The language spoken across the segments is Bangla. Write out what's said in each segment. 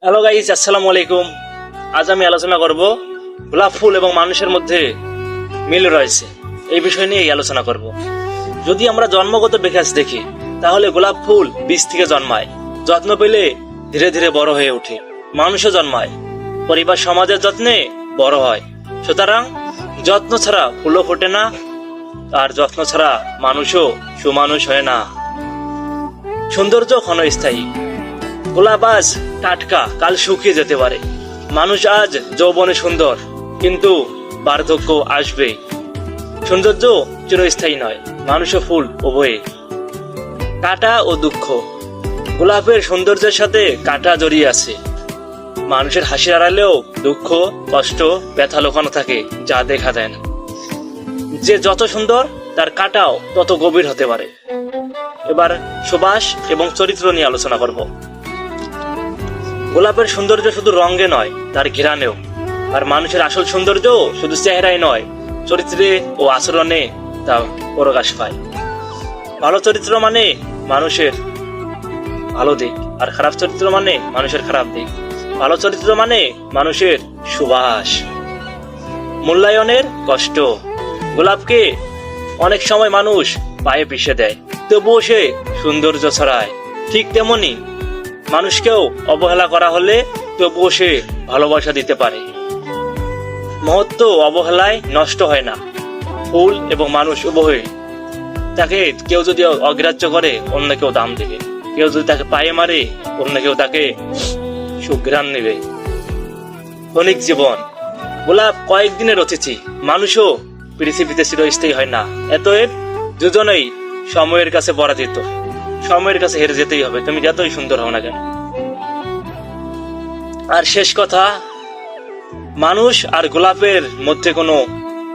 হ্যালো গাইস, আসসালামু আলাইকুম। আজ আমি আলোচনা করব গোলাপ ফুল এবং মানুষের মধ্যে মিল রয়েছে এই বিষয় নিয়ে আলোচনা করব। যদি আমরা জন্মগত বিকাশ দেখি তাহলে গোলাপ ফুল বীজ থেকে জন্মায়, যত্ন পেলে ধীরে ধীরে বড় হয়ে ওঠে। মানুষও জন্মায়, পরিবার সমাজের যত্নে বড় হয়। সুতরাং যত্ন ছাড়া ফুলও ফোটে না, আর যত্ন ছাড়া মানুষও সুমানুষ হয় না। সৌন্দর্য ক্ষণস্থায়ী। গোলাপ আজ টাটকা, কাল শুকিয়ে যেতে পারে। মানুষ আজ যৌবনে সুন্দর, কিন্তু বার্ধক্য আসবে। সৌন্দর্য চিরস্থায়ী নয়, মানুষ ও ফুল উভয়ে। কাঁটা ও দুঃখ। গোলাপের সৌন্দর্যের সাথে কাঁটা জড়িয়ে আছে। মানুষের হাসির আড়ালেও দুঃখ, কষ্ট, ব্যথা লুকানো থাকে, যা দেখা দেয় না। যে যত সুন্দর তার কাঁটাও তত গভীর হতে পারে। এবার সুবাস এবং চরিত্র নিয়ে আলোচনা করব। গোলাপের সৌন্দর্য শুধু রঙে নয়, তার ঘ্রাণেও। আর মানুষের আসল সৌন্দর্য শুধু চেহারায় নয়, চরিত্রে ও আচরণে তা প্রকাশ পায়। ভালো চরিত্র মানে মানুষের ভালো দিক, আর খারাপ চরিত্র মানে মানুষের খারাপ দিক। ভালো চরিত্র মানে মানুষের সুবাস। মূল্যায়নের কষ্ট। গোলাপকে অনেক সময় মানুষ পায়ে পিষে দেয়, তবুও সে সৌন্দর্য ছড়ায়। ঠিক তেমনি মানুষকেও অবহেলা করা হলে তবুও সে ভালোবাসা দিতে পারে। মহত্ব অবহেলায় নষ্ট হয় না। ফুল এবং মানুষ উভয়। তাকে কেউ যদি অগ্রাহ্য করে, অন্য কেউ দাম দেবে। কেউ যদি তাকে পায়ে মারে, অন্য কেউ তাকে সুঘ্রাণ নেবে। ক্ষণিক জীবন। গোলাপ কয়েকদিনের অতিথি, মানুষও পৃথিবীতে চিরস্থায়ী হয় না। এতএব দুজনেই সময়ের কাছে পরাজিত। সময়ের কাছে হেরে যেতেই হবে, তুমি যতই সুন্দর হও না কেন। আর শেষ কথা, মানুষ আর গোলাপের মধ্যে কোনো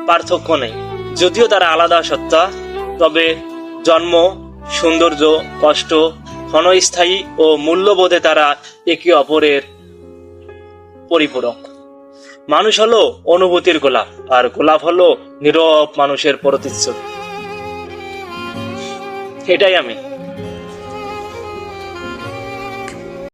পার্থক্য নেই। যদিও তারা আলাদা সত্তা, তবে জন্ম, সৌন্দর্য, কষ্ট, ক্ষণস্থায়ী ও মূল্যবোধে তারা একে অপরের পরিপূরক। মানুষ হলো অনুভূতির গোলাপ, আর গোলাপ হলো নীরব মানুষের প্রতিচ্ছবি। এটাই আমি।